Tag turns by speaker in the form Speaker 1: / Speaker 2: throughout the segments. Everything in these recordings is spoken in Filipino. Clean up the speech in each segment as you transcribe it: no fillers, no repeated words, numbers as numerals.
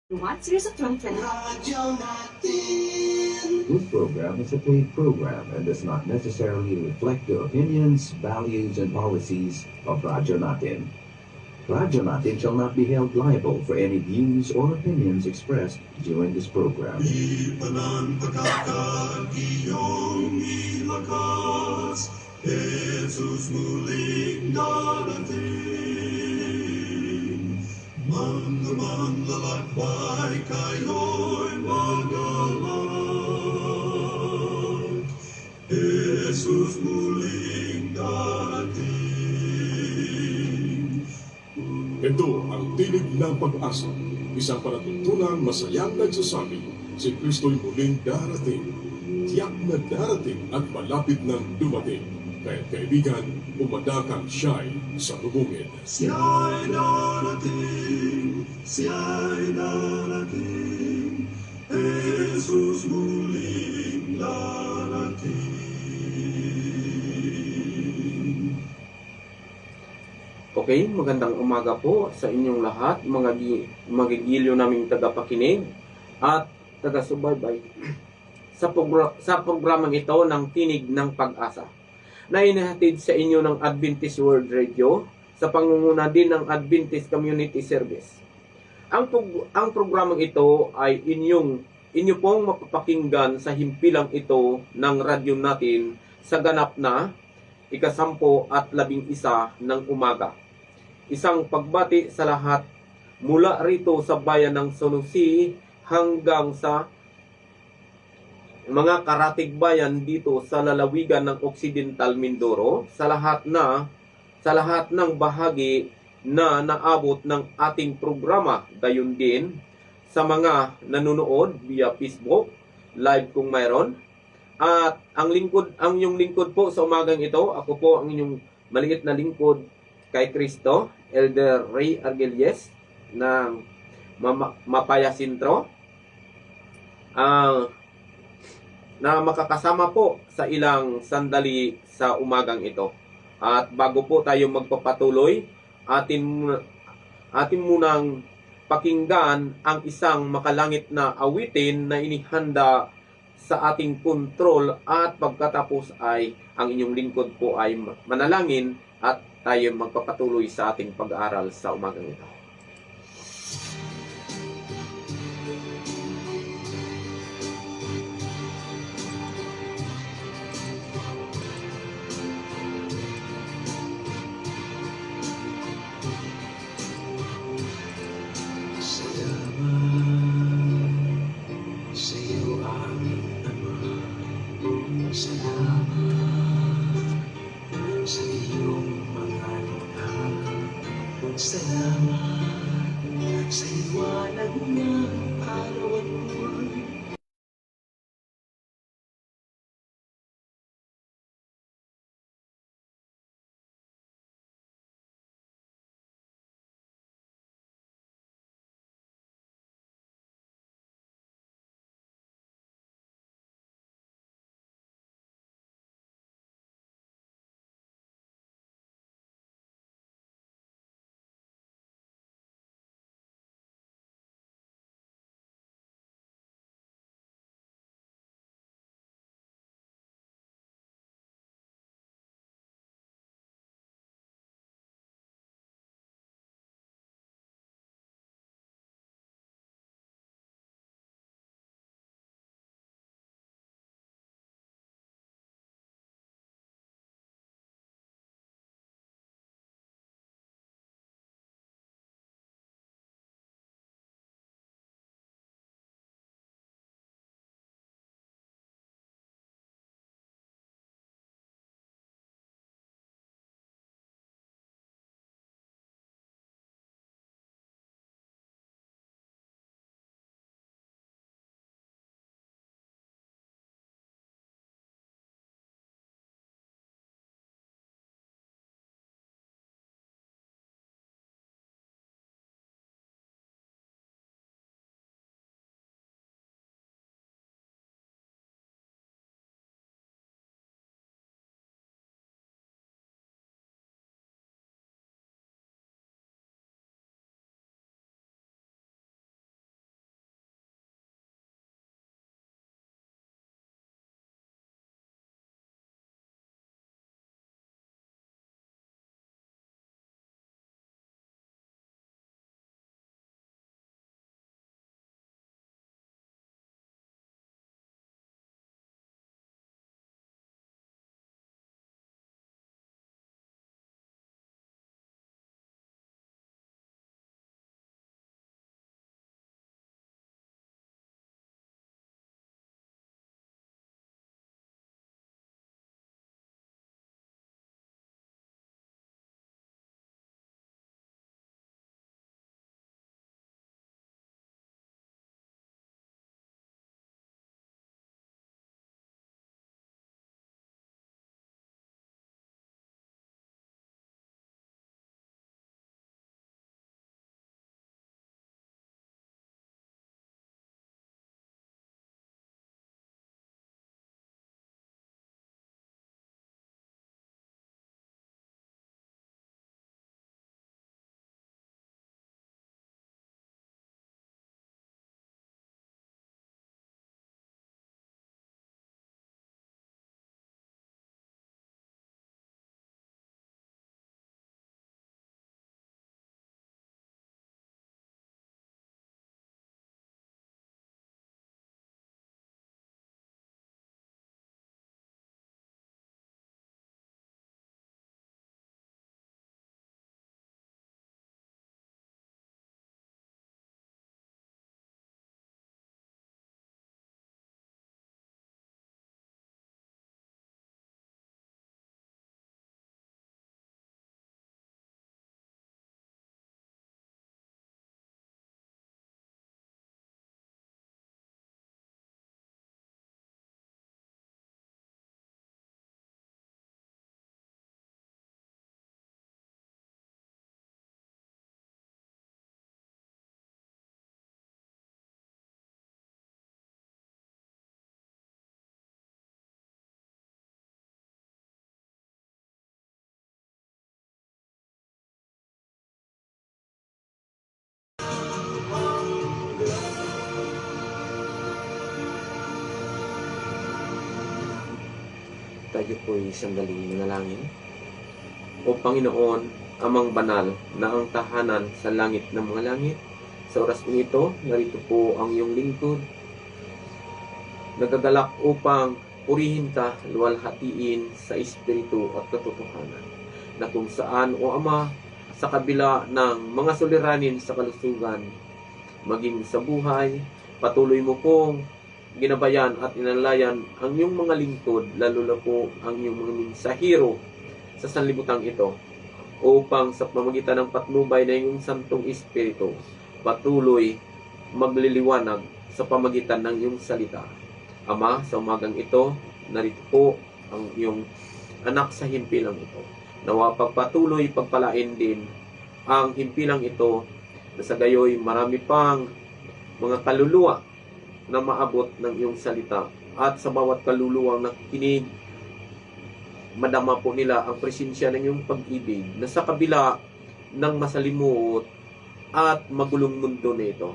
Speaker 1: What series of 2020?
Speaker 2: This program is a paid program and does not necessarily reflect the opinions, values, and policies of Radyo Natin. Radyo Natin shall not be held liable for any views or opinions expressed during this program.
Speaker 3: Ipananpagkakag iyong ilakas, Jesus muling darating. Mga manlalakbay kayo'y magalang, Jesus muling darating. Ito ang tinig ng pag-asa, isang palatuntunang masayang nagsasabi, si Kristo'y muling darating. Tiyak na darating at malapit nang dumating. Kaya kaibigan, umadakang siya'y salubungin. Siya'y darating, siya'y darating, Jesus muling darating.
Speaker 4: Okay, magandang umaga po sa inyong lahat, mga magigiliw naming tagapakinig at taga-subaybay sa programang ito ng Tinig ng Pag-asa na inihatid sa inyo ng Adventist World Radio sa pangunguna din ng Adventist Community Service. Ang programang ito ay inyo pong mapapakinggan sa himpilang ito ng radyo natin sa ganap na ika-10 at 11 ng umaga. Isang pagbati sa lahat mula rito sa bayan ng Sonosi hanggang sa mga karatig bayan dito sa lalawigan ng Occidental Mindoro, sa lahat ng bahagi na naabot ng ating programa, gayon din sa mga nanonood via Facebook live kung mayroon. At ang inyong lingkod po sa umagang ito, ako po ang inyong maliit na lingkod kay Kristo, Elder Ray Argelies ng Mapaya Sintro, na makakasama po sa ilang sandali sa umagang ito. At bago po tayo magpapatuloy, atin munang pakinggan ang isang makalangit na awitin na inihanda sa ating kontrol, at pagkatapos ay ang inyong lingkod po ay manalangin at tayo magpapatuloy sa ating pag-aaral sa umagang ito.
Speaker 3: Sa iyong mga likha, salamat sa liwanag ng araw at buwan.
Speaker 4: tayo po'y sanggaling manalangin. O Panginoon, Amang Banal na ang tahanan sa langit ng mga langit, sa oras po ito, narito po ang iyong lingkod. Nagagalak upang purihin ka, luwalhatiin sa espiritu at katotohanan. Na kung saan, O Ama, sa kabila ng mga suliranin sa kalusugan, maging sa buhay, patuloy mo pong ginabayan at inalayan ang iyong mga lingkod, lalo na po ang iyong mga mensahero sa sanlibutan ito, upang sa pamamagitan ng patnubay na iyong Santong Espiritu, patuloy magliliwanag sa pamagitan ng iyong salita. Ama, sa umagang ito, narito po ang iyong anak sa himpilang ito. Nawa pagpatuloy, pagpalain din ang himpilang ito, na sa gayoy marami pang mga kaluluwa na maabot ng iyong salita, at sa bawat kaluluwang nakikinig, madama po nila ang presensya ng iyong pag-ibig na sa kabila ng masalimut at magulong mundo nito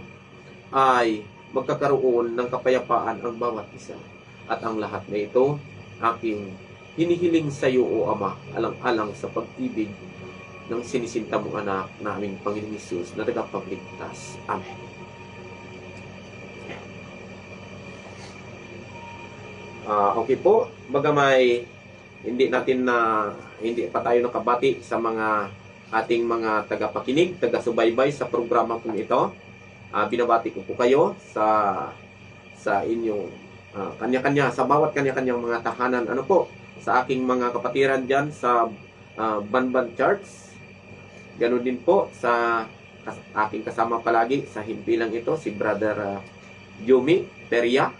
Speaker 4: ay magkakaroon ng kapayapaan ang bawat isa. At ang lahat na ito, aking hinihiling sa iyo, O Ama, alang-alang sa pag-ibig ng sinisinta mong anak na aming Panginoong Hesus na tagapagligtas. Amen. Okay po, bagamay hindi pa tayo nakabati sa mga ating mga tagapakinig, taga-subaybay sa programa po ito. Binabati ko po kayo sa inyong kanya-kanya, sa bawat kanya-kanyang mga tahanan. Ano po, sa aking mga kapatiran dyan sa Banban Church. Ganun din po sa aking kasama palagi sa himpilang ito, si Brother Yumi Peria,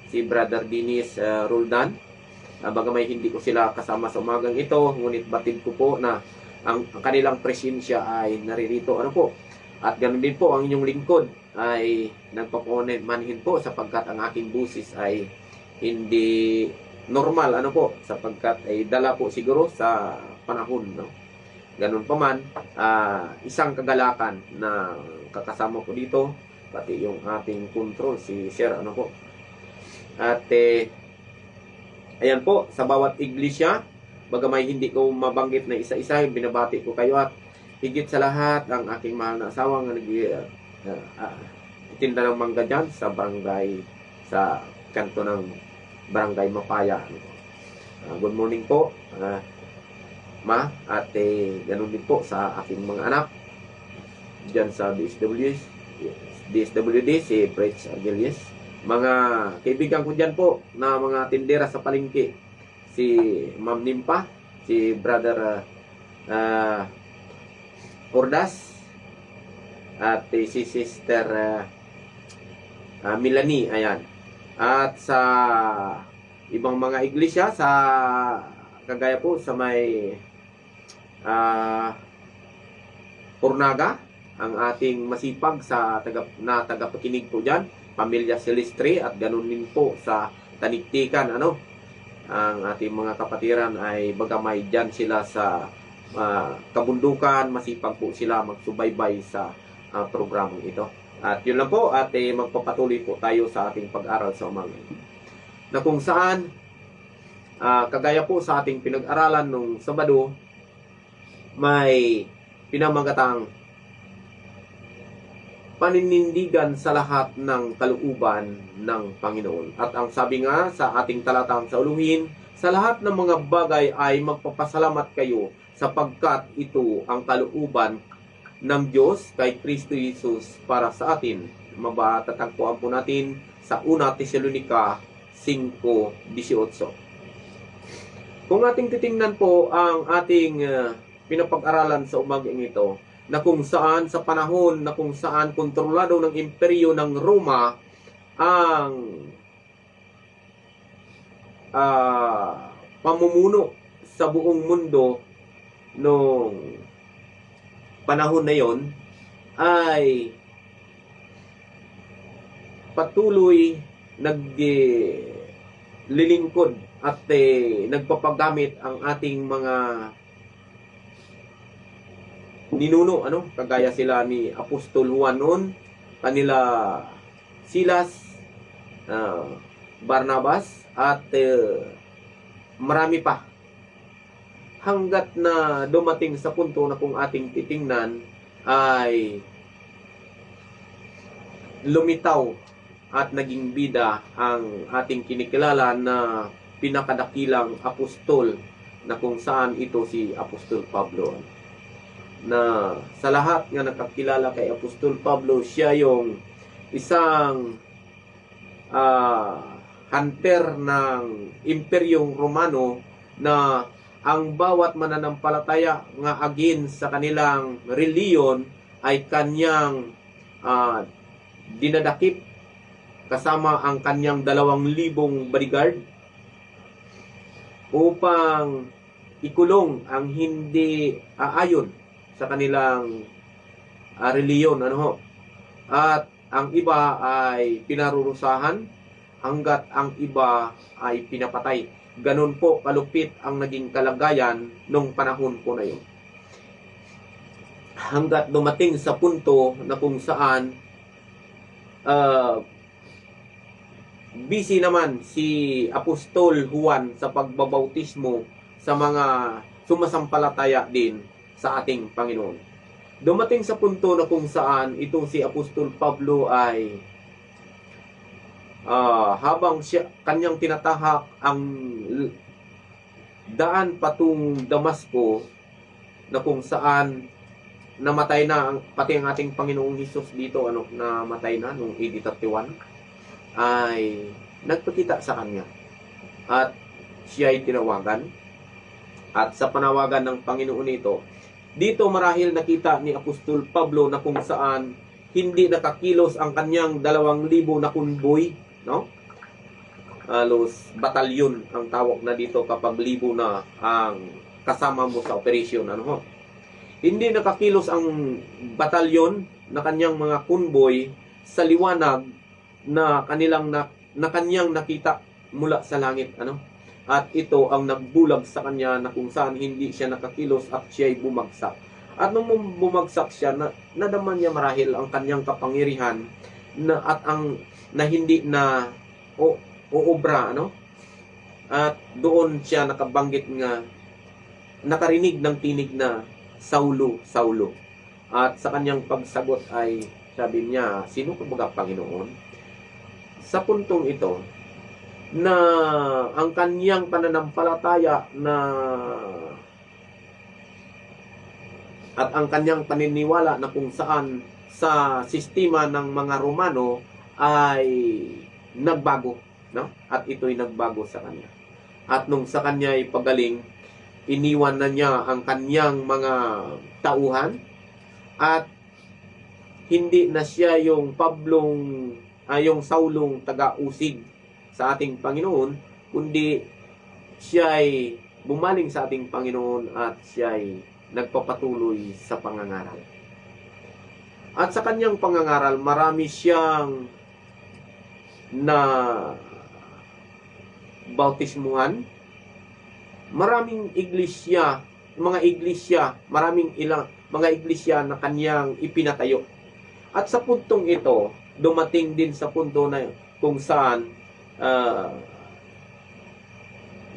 Speaker 4: si Brother Dinis Roldan. Bagamay hindi ko sila kasama sa umagang ito, ngunit batid ko po na ang kanilang presensya ay naririto. Ano po? At ganoon din po ang inyong lingkod ay nagpapamanhin po sapagkat ang aking busis ay hindi normal. Ano po? Sapagkat ay dala po siguro sa panahon. No? Ganun pa man, isang kagalakan na kakasama ko dito, pati yung ating control, si Sir. Ano po? At ayan po, sa bawat iglesia, bagamay hindi ko mabanggit na isa-isa, binabati ko kayo, at higit sa lahat ang aking mahal na asawa nga nagtitinda ng mangga dyan sa barangay, sa kanto ng barangay Mapaya. Good morning po, Ma, at ganun din po sa aking mga anak dyan sa DSWD, si Prince Argelius. Mga kaibigan ko dyan po na mga tindera sa palengke, si Ma'am Nimpa, si Brother Ordas, at si Sister Milani, ayan. At sa ibang mga iglesia sa kagaya po sa may Purnaga, ang ating masipag sa tagapakinig po dyan, Pamilya Silestre, at ganun din po sa Taniktikan. Ang ating mga kapatiran ay bagamay dyan sila sa kabundukan, masipag po sila magsubaybay sa programang ito. At yun lang po, at magpapatuloy po tayo sa ating pag-aral sa umaga, na kung saan kagaya po sa ating pinag-aralan nung Sabado, may pinamagatang paninindigan sa lahat ng kalooban ng Panginoon. At ang sabi nga sa ating talatang sa uluhin, sa lahat ng mga bagay ay magpapasalamat kayo sapagkat ito ang kalooban ng Diyos kay Kristo Jesus para sa atin. Matatagpuan po natin sa 1 Tesalonica 5:18. Kung ating titingnan po ang ating pinapag-aralan sa umagang ito, na kung saan sa panahon na kung saan kontrolado ng imperyo ng Roma ang pamumuno sa buong mundo noong panahon na yon, ay patuloy naglilingkod at nagpapagamit ang ating mga ninuno, kagaya sila ni Apostol Juan noon, kanila Silas, Barnabas, at marami pa. Hanggat na dumating sa punto na kung ating titingnan ay lumitaw at naging bida ang ating kinikilala na pinakadakilang apostol na kung saan ito si Apostol Pablo. Na sa lahat nga nakakilala kay Apostol Pablo, siya yung isang hunter ng Imperyong Romano na ang bawat mananampalataya nga against sa kanilang reliyon ay kanyang dinadakip kasama ang kanyang 2,000 bodyguard upang ikulong ang hindi aayon sa kanilang reliyon, at ang iba ay pinarurusahan hanggat ang iba ay pinapatay. Ganun po kalupit ang naging kalagayan nung panahon po na yun. Hanggat dumating sa punto na kung saan busy naman si Apostol Juan sa pagbabautismo sa mga sumasampalataya din sa ating Panginoon. Dumating sa punto na kung saan itong si Apostol Pablo ay habang siya kanyang tinatahak ang daan patung Damasco na kung saan namatay na pati ang ating Panginoong Hesus dito, namatay na nung AD 31, ay nagpakita sa kanya at siya ay tinawagan. At sa panawagan ng Panginoon ito, dito marahil nakita ni Apostol Pablo na kung saan hindi nakakilos ang kanyang 2,000 na kunboy, halos batalyon ang tawag na dito kapag libo na ang kasama mo sa operasyon, Hindi nakakilos ang batalyon na kanyang mga kunboy sa liwanag na kanyang nakita mula sa langit, At ito ang nagbulag sa kanya na kung saan hindi siya nakakilos at siya ay bumagsak. At nung bumagsak siya, nadaman niya marahil ang kanyang kapangyarihan na hindi na uobra, At doon siya nakabanggit nga, nakarinig ng tinig na Saulo, Saulo. At sa kanyang pagsagot ay sabi niya, sino ka ba, Panginoon? Sa puntong ito, na ang kanyang pananampalataya at ang kanyang paniniwala na kung saan sa sistema ng mga Romano ay nagbago, At ito'y nagbago sa kanya. At nung sa kanya ay pagaling, iniwan na niya ang kanyang mga tauhan at hindi na siya yung yung Saulong taga-usig sa ating Panginoon, kundi siya ay bumaling sa ating Panginoon at siya ay nagpapatuloy sa pangangaral. At sa kanyang pangangaral, marami siyang na bautismuhan, maraming mga iglesia na kanyang ipinatayo. At sa puntong ito, dumating din sa punto na kung saan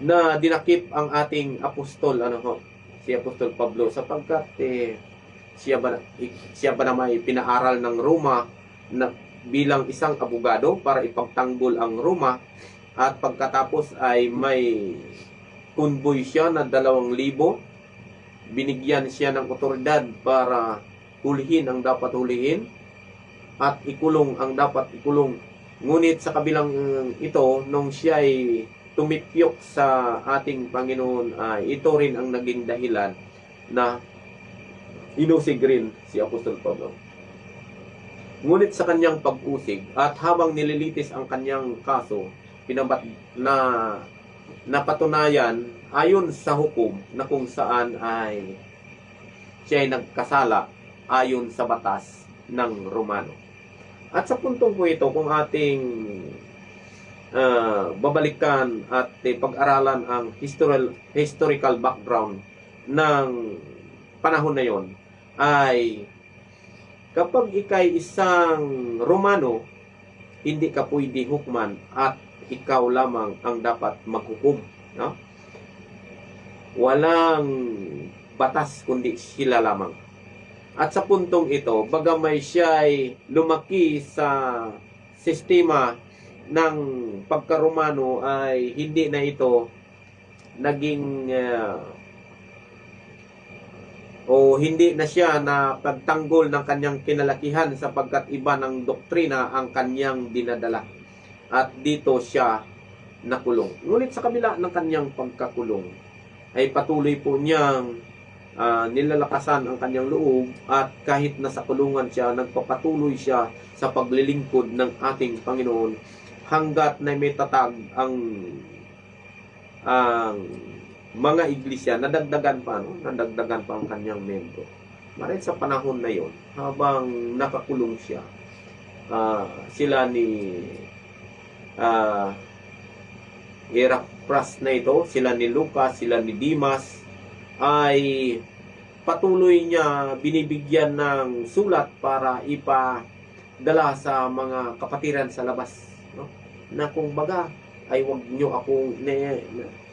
Speaker 4: na dinakip ang ating apostol, si Apostol Pablo, sapagkat siya ba na may pinaaral ng Roma na bilang isang abogado para ipagtanggol ang Roma, at pagkatapos ay may convoy siya na 2,000, binigyan siya ng otoridad para hulihin ang dapat hulihin at ikulong ang dapat ikulong. Ngunit sa kabilang ito, nung siya ay tumipyok sa ating Panginoon, ito rin ang naging dahilan na inusig rin si Apostol Pablo. Ngunit sa kanyang pag-usig at habang nililitis ang kanyang kaso, napatunayan ayon sa hukom na kung saan ay siya ay nagkasala ayon sa batas ng Romano. At sa puntong po ito, kung ating babalikan at pag-aralan ang historical background ng panahon na yon, ay kapag ikay isang Romano, hindi ka pwede hukman at ikaw lamang ang dapat maghukom, Walang batas kundi sila lamang. At sa puntong ito, bagamay siya ay lumaki sa sistema ng pagkaromano, ay hindi na ito naging o hindi na siya na pagtanggol ng kanyang kinalakihan, sapagkat iba ng doktrina ang kanyang dinadala. At dito siya nakulong. Ngunit sa kabila ng kanyang pagkakulong, ay patuloy po niyang nilalakasan ang kanyang loob, at kahit nasa kulungan siya, nagpapatuloy siya sa paglilingkod ng ating Panginoon hanggat na may tatag ang mga iglesia. Nadagdagan pa ang kanyang membro. Marit sa panahon na yon, habang nakakulong siya, sila ni Erapras na ito, sila ni Lucas, sila ni Dimas, ay patuloy niya binibigyan ng sulat para ipadala sa mga kapatiran sa labas, no? Na kung baga ay wag nyo akong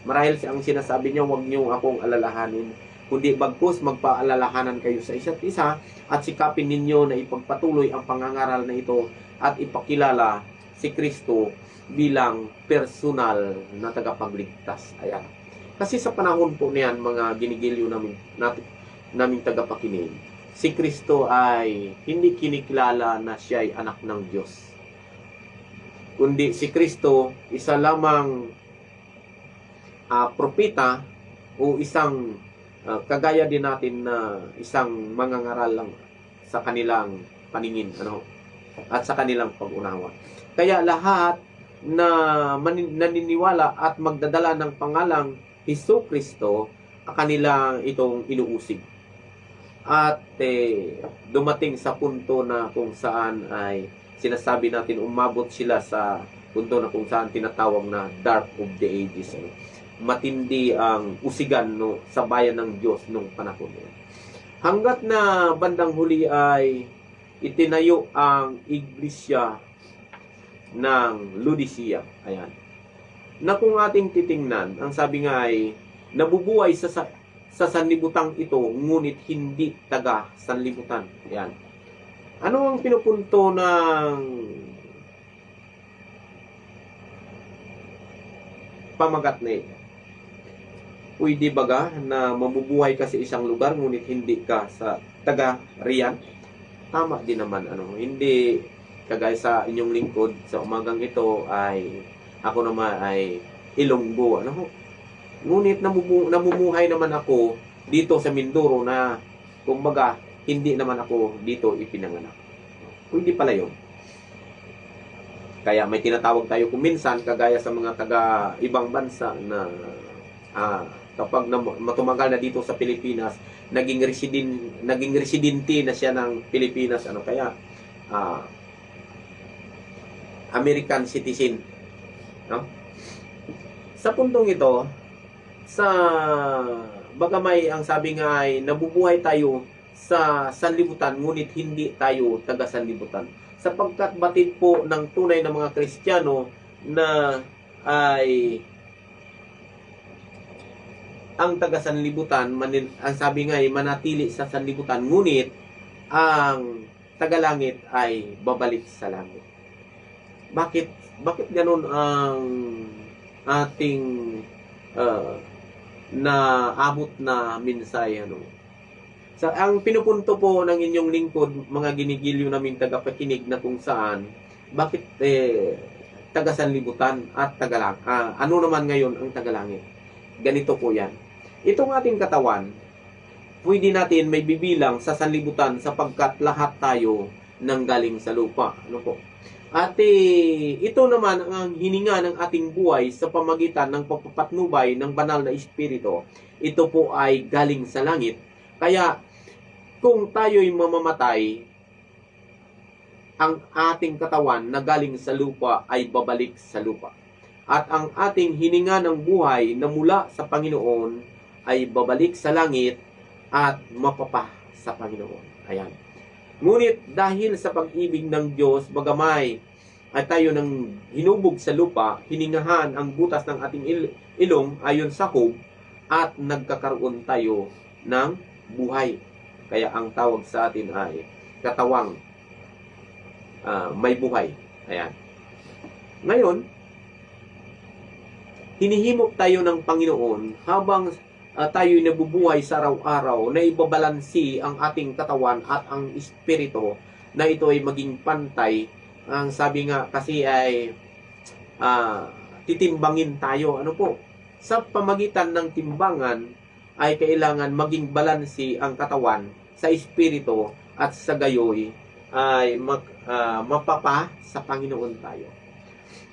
Speaker 4: marahil ang sinasabi niya, wag nyo akong alalahanin, kundi bagkus magpaalalahanan kayo sa isa't isa, at sikapin ninyo na ipagpatuloy ang pangangaral na ito at ipakilala si Kristo bilang personal na tagapagligtas. Ayan. Kasi sa panahon po niyan, mga ginigilyo naming tagapakinig, si Kristo ay hindi kinikilala na siya ay anak ng Diyos. Kundi si Kristo, isa lamang propeta o isang kagaya din natin na isang mangangaral lang sa kanilang paningin, at sa kanilang pag-unawa. Kaya lahat na naniniwala at magdadala ng pangalang Hesus Kristo, kanilang itong inuusig. At dumating sa punto na kung saan ay sinasabi natin, umabot sila sa punto na kung saan tinatawag na Dark of the Ages. Matindi ang usigan sa bayan ng Diyos nung panahon na yun. Hanggat na bandang huli ay itinayo ang iglesia ng Laodicea. Ayan. Na kung ating titingnan, ang sabi nga ay nabubuhay sa sanlibutan ito, ngunit hindi taga sanlibutan. Ayan. Ano ang pinupunto ng pamagat na ito? Pwede baga na mabubuhay ka sa isang lugar ngunit hindi ka sa taga riyan? Tama din naman. Hindi kagaya sa inyong lingkod sa umagang ito ay ako naman ay Ilonggo. Ngunit namumuhay naman ako dito sa Mindoro na kumbaga hindi naman ako dito ipinanganak. Pwede pala yun. Kaya may tinatawag tayo kuminsan kagaya sa mga taga ibang bansa na kapag matumagal na dito sa Pilipinas, naging residente na siya ng Pilipinas, kaya American citizen, no? Sa puntong ito, sa bagamay ang sabi nga ay nabubuhay tayo sa sanlibutan ngunit hindi tayo taga sanlibutan, sapagkat batid po ng tunay na mga Kristiyano na ay ang taga sanlibutan, ang sabi nga ay manatili sa sanlibutan, ngunit ang tagalangit ay babalik sa langit. Bakit ganun ang ating naabot na mensahe? Ang pinupunto po ng inyong lingkod, mga ginigilyo naming tagapakinig, na kung saan bakit taga sanlibutan at tagalang ano naman ngayon ang tagalangit? Ganito po yan. Itong ating katawan, pwede natin may bibilang sa sanlibutan sapagkat lahat tayo nanggaling sa lupa. At ito naman ang hininga ng ating buhay sa pamagitan ng pagpapatnubay ng banal na Espiritu. Ito po ay galing sa langit. Kaya kung tayo'y mamamatay, ang ating katawan na galing sa lupa ay babalik sa lupa. At ang ating hininga ng buhay na mula sa Panginoon ay babalik sa langit at mapapa sa Panginoon. Ayan. Ngunit dahil sa pag-ibig ng Diyos, bagamay ay tayo nang hinubog sa lupa, hiningahan ang butas ng ating ilong ayon sa Job, at nagkakaroon tayo ng buhay. Kaya ang tawag sa atin ay katawang may buhay. Ayan. Ngayon, hinihimok tayo ng Panginoon habang tayo'y nabubuhay sa araw-araw na ibabalansi ang ating katawan at ang espiritu na ito ay maging pantay. Ang sabi nga kasi ay titimbangin tayo. Ano po? Sa pamagitan ng timbangan ay kailangan maging balansi ang katawan sa espiritu at sa gayoy ay mapapa sa Panginoon tayo.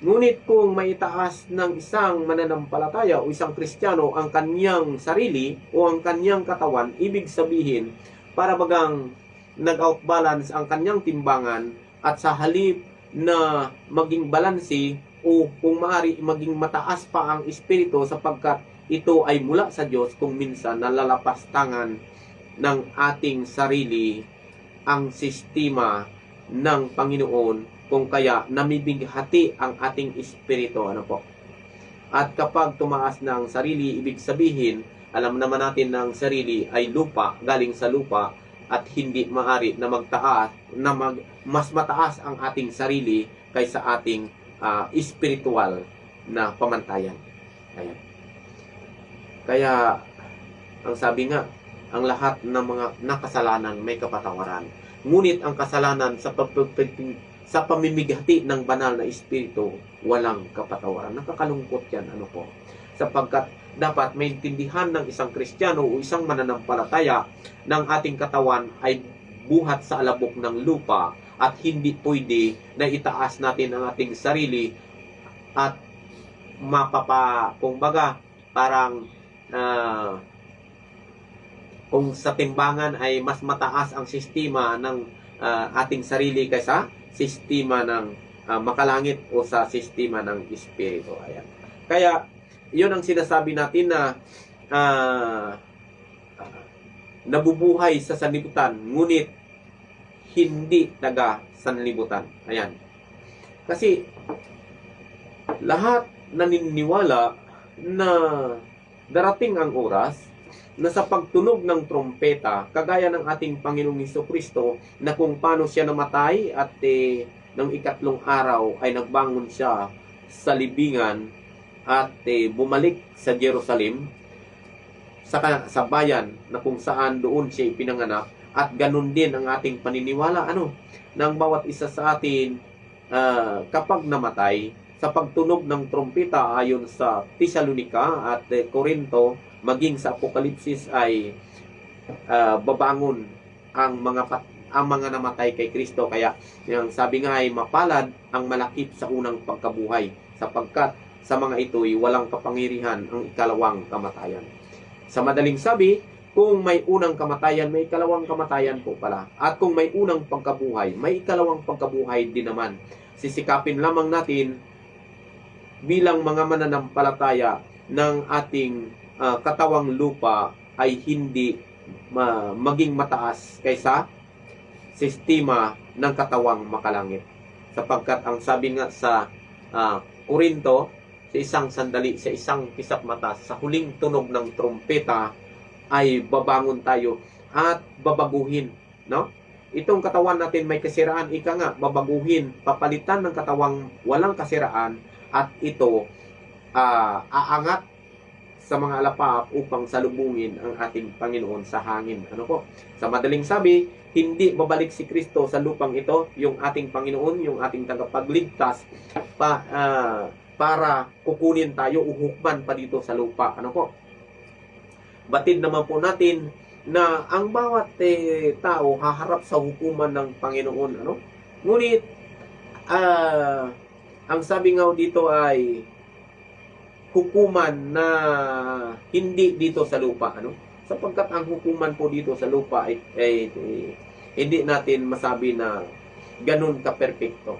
Speaker 4: Ngunit kung maitaas ng isang mananampalataya o isang Kristiyano ang kanyang sarili o ang kanyang katawan, ibig sabihin para bagang nag-outbalance ang kanyang timbangan at sa halip na maging balansi o kung maaari maging mataas pa ang espiritu sapagkat ito ay mula sa Diyos, kung minsan nalalapastangan ng ating sarili ang sistema ng Panginoon, kung kaya namibighati ang ating espiritu. Ano po? At kapag tumaas na ang sarili, ibig sabihin, alam naman natin na ang sarili ay lupa, galing sa lupa, at hindi maaari na magtaas, na mas mataas ang ating sarili kaysa ating espiritual na pamantayan. Ayan. Kaya, ang sabi nga, ang lahat ng mga nakasalanan may kapatawaran. Ngunit ang kasalanan sa pamimighati ng banal na espiritu, walang kapatawaran. Nakakalungkot yan, ano po? Sapagkat dapat maintindihan ng isang Kristiyano o isang mananampalataya ng ating katawan ay buhat sa alabok ng lupa at hindi pwede na itaas natin ang ating sarili at kumbaga, parang kung sa timbangan ay mas mataas ang sistema ng ating sarili kaysa sistema ng makalangit o sa sistema ng espiritu. Ayan. Kaya, yun ang sinasabi natin na nabubuhay sa sanlibutan, ngunit hindi taga sanlibutan. Ayan. Kasi, lahat naniniwala na darating ang oras na sa pagtunog ng trompeta, kagaya ng ating Panginoong Hesukristo, na kung paano siya namatay at ng ikatlong araw ay nagbangon siya sa libingan at bumalik sa Jerusalem, sa bayan na kung saan doon siya ipinanganak. At ganun din ang ating paniniwala, ng bawat isa sa atin kapag namatay, sa pagtunog ng trompeta ayon sa Tesalonica at Corinto, maging sa Apokalipsis ay babangon ang mga namatay kay Kristo. Kaya yung sabi nga ay mapalad ang malakip sa unang pagkabuhay, sapagkat sa mga ito'y walang kapangyarihan ang ikalawang kamatayan. Sa madaling sabi, kung may unang kamatayan, may ikalawang kamatayan po pala. At kung may unang pagkabuhay, may ikalawang pagkabuhay din naman. Sisikapin lamang natin bilang mga mananampalataya ng ating katawang lupa ay hindi maging mataas kaysa sistema ng katawang makalangit. Sapagkat ang sabi nga sa Korinto, sa isang sandali, sa isang kisap mata, sa huling tunog ng trompeta ay babangon tayo at babaguhin, no? Itong katawan natin may kasiraan, ika nga, babaguhin, papalitan ng katawang walang kasiraan, at ito aangat sa mga alapap upang salubungin ang ating Panginoon sa hangin. Ano po? Sa madaling sabi, hindi babalik si Kristo sa lupang ito, yung ating Panginoon, yung ating tagapagligtas, para kukunin tayo, uhukman pa dito sa lupa. Ano po? Batid naman po natin na ang bawat tao haharap sa hukuman ng Panginoon. Ano? Ngunit, ang sabi nga dito ay hukuman na hindi dito sa lupa, sapagkat ang hukuman po dito sa lupa ay hindi natin masabi na ganun ka-perpekto.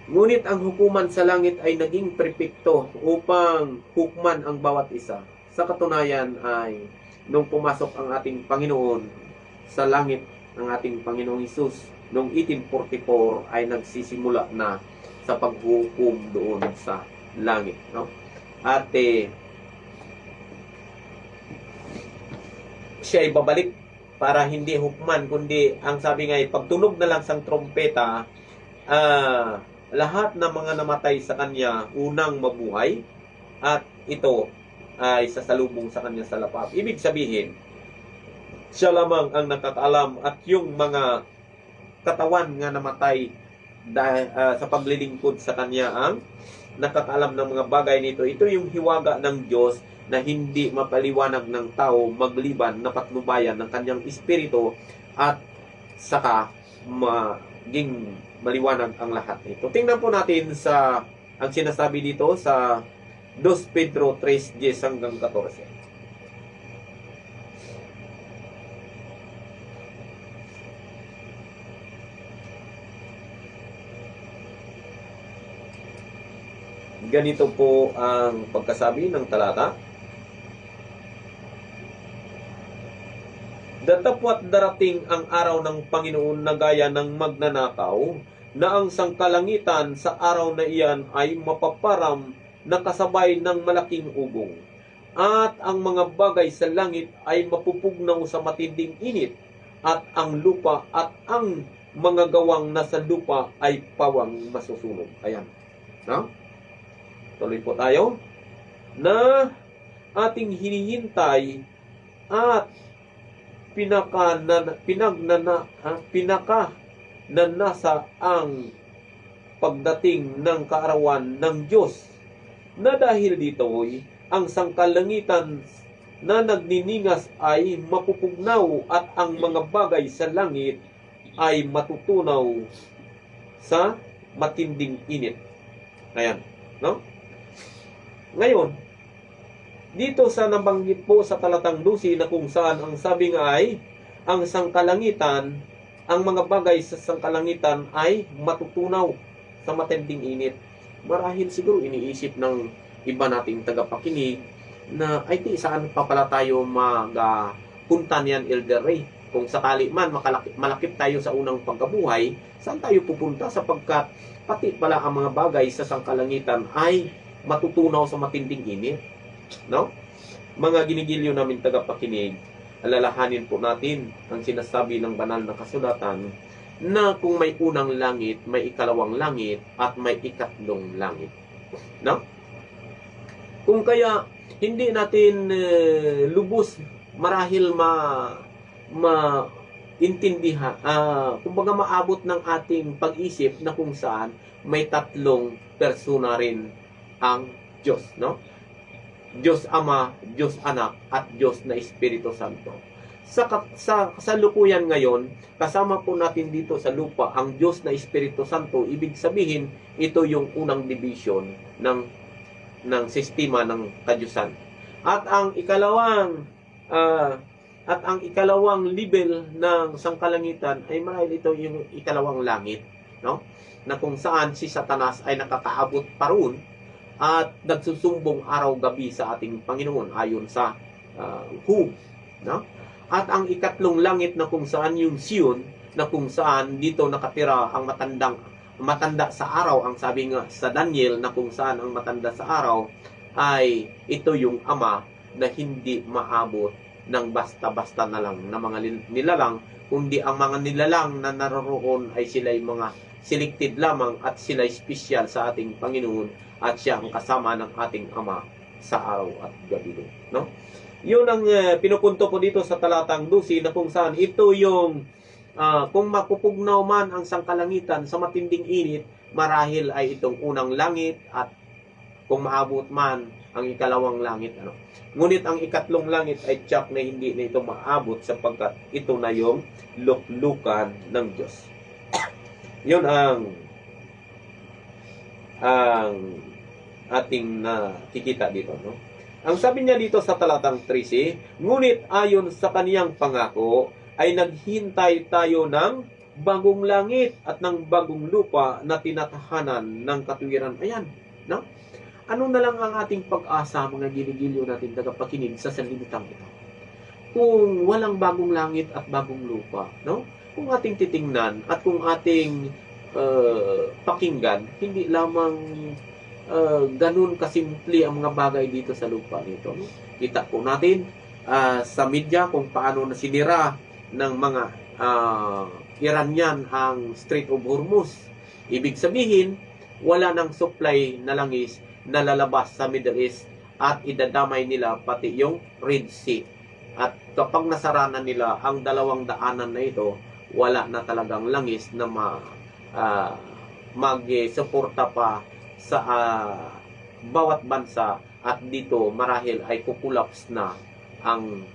Speaker 4: Ngunit ang hukuman sa langit ay naging perpekto upang hukman ang bawat isa. Sa katunayan ay nung pumasok ang ating Panginoon sa langit, ang ating Panginoong Hesus, noong 1844 ay nagsisimula na sa paghukom doon sa langit, no? At siya ay babalik para hindi hukman, kundi ang sabi nga ay pagtunog na lang sang trompeta, lahat ng mga namatay sa kanya unang mabuhay at ito ay sasalubong sa kanya sa lapap. Ibig sabihin, siya lamang ang nakakaalam at yung mga katawan nga namatay sa paglilingkod sa kanya ang nakakaalam ng mga bagay nito. Ito yung hiwaga ng Diyos na hindi mapaliwanag ng tao magliban na patnubayan ng kanyang espiritu at saka maging maliwanag ang lahat nito. Tingnan po natin sa ang sinasabi dito sa 2 Pedro 3:10 hanggang 14. Ganito po ang pagkasabi ng talata. Datapwat darating ang araw ng Panginoon na gaya ng magnanakaw, na ang sangkalangitan sa araw na iyan ay mapaparam na kasabay ng malaking ugong. At ang mga bagay sa langit ay mapupugnaw sa matinding init, at ang lupa at ang mga gawang nasa lupa ay pawang masusunog. Ayan. No? Tuloy po tayo. Na ating hinihintay at pinaka-nanasa ang pagdating ng kaarawan ng Diyos, na dahil dito'y ang sangkalangitan na nagniningas ay mapupugnaw at ang mga bagay sa langit ay matutunaw sa matinding init. Ayan, no? Ngayon, dito sa nabanggit po sa talatang 12 na kung saan ang sabi nga ay ang sangkalangitan, ang mga bagay sa sangkalangitan ay matutunaw sa matinding init. Marahil siguro iniisip ng iba nating tagapakinig na ay di saan pa pala tayo magpunta niyan, Elder Ray. Kung sakali man malakip tayo sa unang pagkabuhay, saan tayo pupunta sapagkat pati pala ang mga bagay sa sangkalangitan ay matutunaw sa matinding init. No? Mga ginigilyo namin tagapakinig, alalahanin po natin ang sinasabi ng banal na kasulatan na kung may unang langit, may ikalawang langit, at may ikatlong langit. No? Kung kaya hindi natin lubos marahil intindihan, kumbaga maabot ng ating pag-isip na kung saan may tatlong persona rin ang Diyos, no? Diyos Ama, Diyos Anak, at Diyos na Espiritu Santo. Sa kasalukuyan ngayon, kasama po natin dito sa lupa ang Diyos na Espiritu Santo. Ibig sabihin, ito yung unang division ng sistema ng kadyusan. At ang ikalawang level ng sangkalangitan ay marahil ito yung ikalawang langit, no? Na kung saan si Satanas ay nakakaabot pa roon at nagsusumbong araw-gabi sa ating Panginoon ayon sa Hub, no? At ang ikatlong langit na kung saan yung Sion, na kung saan dito nakatira ang matanda sa araw, ang sabi nga sa Daniel na kung saan ang matanda sa araw ay ito yung Ama na hindi maabot ng basta-basta na lang na mga nilalang, kundi ang mga nilalang na naroon ay sila'y mga selected lamang at sila'y special sa ating Panginoon at siya ang kasama ng ating Ama sa araw at gabi, no? Yun ang pinupunto po dito sa talatang 12 na kung saan ito yung kung mapupugnaw man ang sangkalangitan sa matinding init, marahil ay itong unang langit, at kung maabot man ang ikalawang langit, ano. Ngunit ang ikatlong langit ay tiyak na hindi na ito maabot sapagkat ito na yung luklukan ng Diyos. Yun ang ating nakikita dito, no? Ang sabi niya dito sa talatang 13, ngunit ayon sa kaniyang pangako ay naghintay tayo ng bagong langit at ng bagong lupa na tinatahanan ng katuwiran. Ayan, no? Ano na lang ang ating pag-asa, mga ginigilyo natin tagapakinig sa salitang ito? Kung walang bagong langit at bagong lupa, no? Kung ating titingnan at kung ating pakinggan, hindi lamang ganun kasimple ang mga bagay dito sa lupa nito. Kita po natin, sa media kung paano na sinira ng mga Iranian ang Strait of Hormuz. Ibig sabihin, wala ng supply na langis na lalabas sa Middle East at idadamay nila pati yung Red Sea. At kapag nasaranan nila ang dalawang daanan na ito, wala na talagang langis na mag-suporta pa sa bawat bansa, at dito marahil ay kukulaps na ang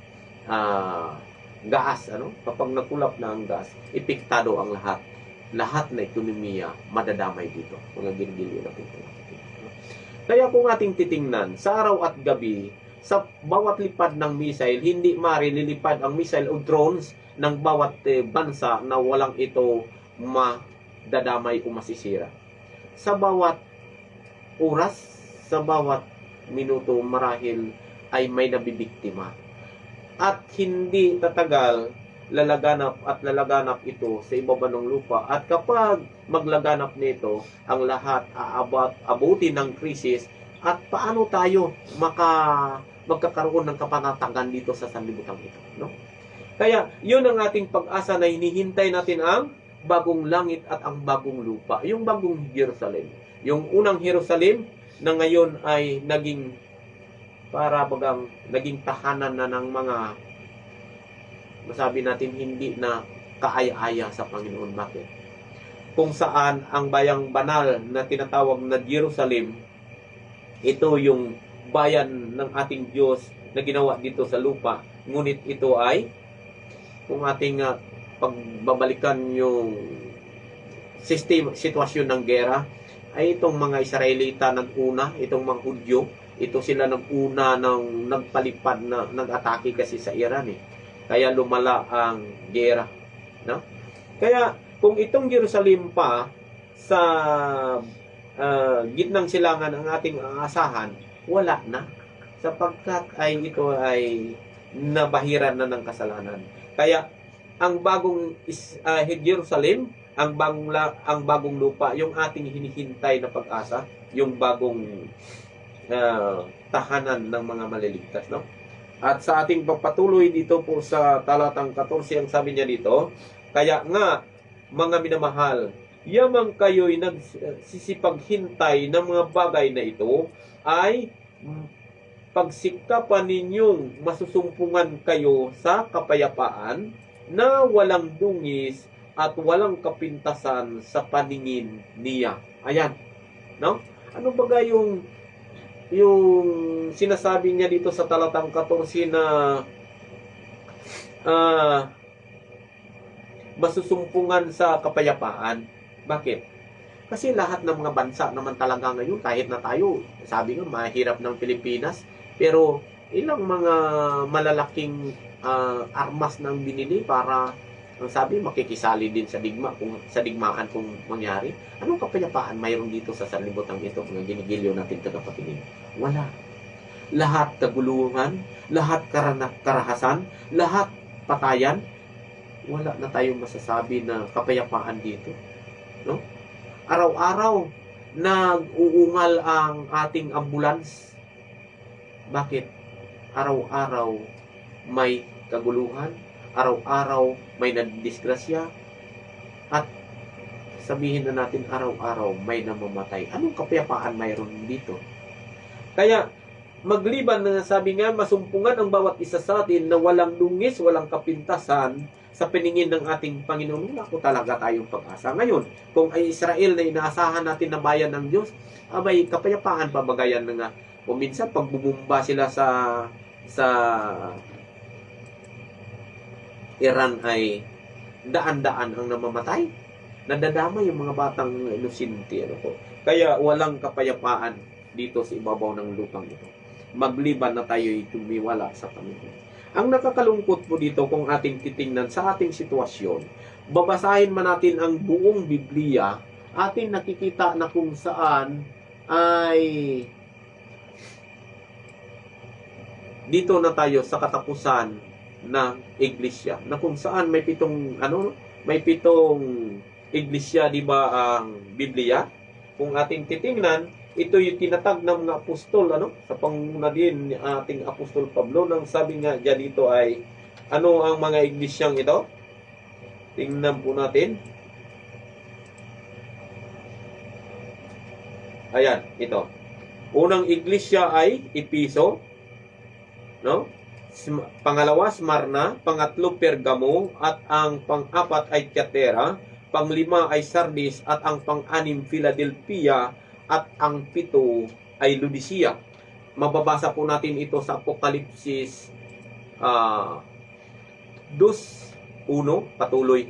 Speaker 4: gas. Kapag nagkulap na ang gas, epektado ang lahat na ekonomiya madadamay dito, mga ginigilyo natin. Kaya kung ating titingnan sa araw at gabi, sa bawat lipad ng missile, hindi marililipad ang missile o drones ng bawat bansa na walang ito madadamay o masisira. Sa bawat oras, sa bawat minuto, marahil ay may nabibiktima. At hindi tatagal, lalaganap ito sa ibaba ng lupa. At kapag maglaganap nito, ang lahat abutin ng krisis. At paano tayo magkakaroon ng kapanatagan dito sa sanlibutan ito, no? Kaya yun ang ating pag-asa na hinihintay natin, ang bagong langit at ang bagong lupa, yung bagong Jerusalem. Yung unang Jerusalem na ngayon ay naging naging tahanan na ng mga, masabi natin, hindi na kaaya-aya sa Panginoon. Bakit? Kung saan ang bayang banal na tinatawag na Jerusalem, ito yung bayan ng ating Diyos na ginawa dito sa lupa. Ngunit ito ay, kung ating pagbabalikan yung sitwasyon ng gera, ay itong mga Israelita nag-una, itong mga Hudyo, ito sila nag-una ng nagpalipad na nag-atake kasi sa Iran Kaya lumala ang gera, no? Kaya kung itong Jerusalem pa sa gitnang silangan ang ating aasahan, wala na, sapagkat ito ay nabahiran na ng kasalanan. Kaya ang bagong Jerusalem, ang bagong lupa, yung ating hinihintay na pag-asa, yung bagong tahanan ng mga maliligtas, no? At sa ating pagpatuloy dito po sa talatang 14, ang sabi niya dito, kaya nga, mga minamahal, yamang kayo'y nagsisipaghintay ng mga bagay na ito, ay pagsikapan ninyong masusumpungan kayo sa kapayapaan na walang dungis at walang kapintasan sa paningin niya. Ayan, no? Ano ba yung sinasabi niya dito sa talatang 14 na masusumpungan sa kapayapaan? Bakit? Kasi lahat ng mga bansa naman talaga ngayon, kahit na tayo, sabi nga, mahirap ng Pilipinas, pero ilang mga malalaking armas nang binili para, ang sabi, makikisali din sa digmaan kung mangyari. Anong kapayapaan mayroon dito sa sanlibutan ito, mga ginigilyo natin tagapakinig? Wala. Lahat kaguluhan, lahat karahasan, lahat patayan. Wala na tayong masasabi na kapayapaan dito, no? Araw-araw nag-uungal ang ating ambulance. Bakit? Araw-araw may kaguluhan, araw-araw may nadisgrasya, at sabihin na natin araw-araw may namamatay. Anong kapayapaan mayroon dito? Kaya magliban na, sabi nga, masumpungan ang bawat isa sa atin na walang dungis, walang kapintasan sa paningin ng ating Panginoon. Wala ko talaga tayong pag-asa. Ngayon, kung ay Israel na inaasahan natin na bayan ng Diyos, abay, kapayapaan pabagayan na nga. O minsan, pag bumumba sila sa Iran, ay daan-daan ang namamatay. Nadadama yung mga batang inosente. Kaya walang kapayapaan dito sa ibabaw ng lupang ito. Magliban na tayo'y tumiwala sa Panginoon. Ang nakakalungkot po dito, kung ating titingnan sa ating sitwasyon, babasahin man natin ang buong Biblia, ating nakikita na kung saan ay dito na tayo sa katapusan ng iglesia, na kung saan may pitong iglesia, di ba, ang Biblia? Kung ating titingnan, ito yung tinatag ng mga apostol, sa panguna din ni ating apostol Pablo, nang sabi nga dyan dito ay, ano ang mga iglesyang ito? Tingnan po natin. Ayan, ito. Unang iglesia ay Episo, no? Pangalawa, Smyrna. Pangatlo, Pergamo. At ang pang-apat ay Thyatira. Panglima ay Sardis. At ang pang-anim, Philadelphia. At ang pito ay Laodicea. Mababasa po natin ito sa Apokalipsis 2:1 patuloy,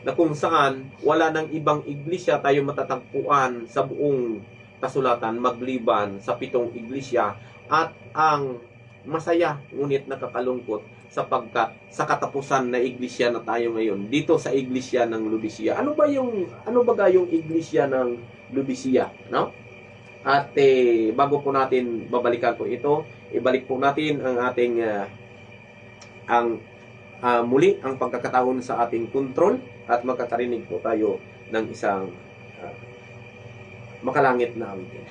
Speaker 4: na kung saan wala ng ibang iglesia tayo matatagpuan sa buong kasulatan magliban sa 7 iglesia. At ang masaya ngunit nakakalungkot sapagkat sa katapusan na iglesia na tayo ngayon dito sa iglesia ng Laodicea. Ano ba yung iglesia ng Laodicea, no? At bago po natin babalikan po ito, ibalik po natin ang ating muli ang pagkakataon sa ating kontrol at magkakarinig po tayo ng isang makalangit na awitin.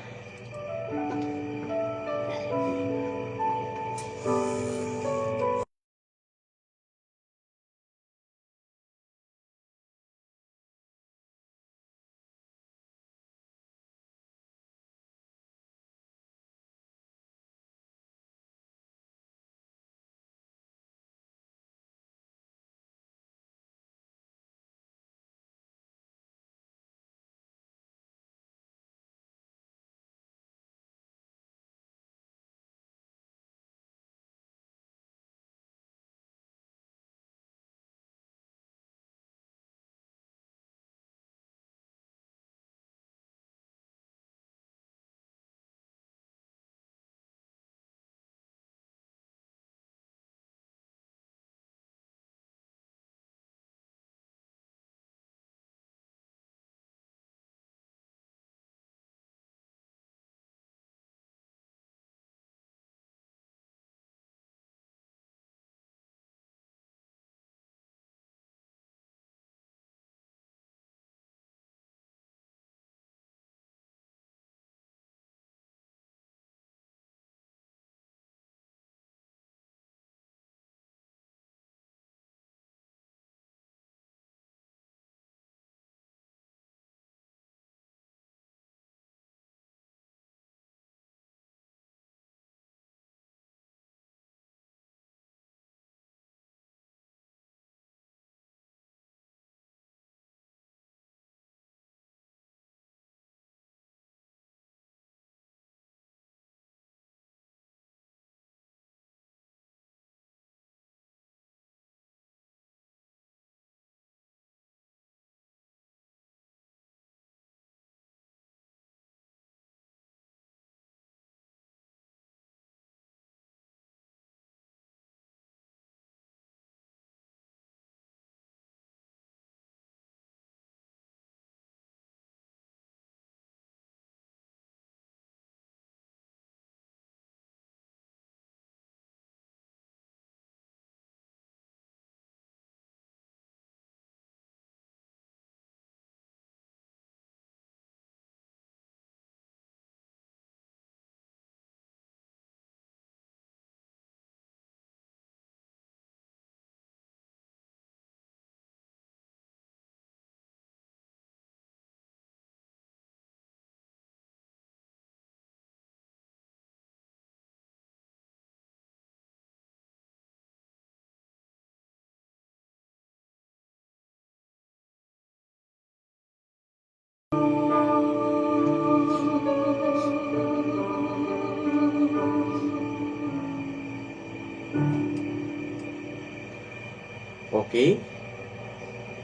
Speaker 4: Okay?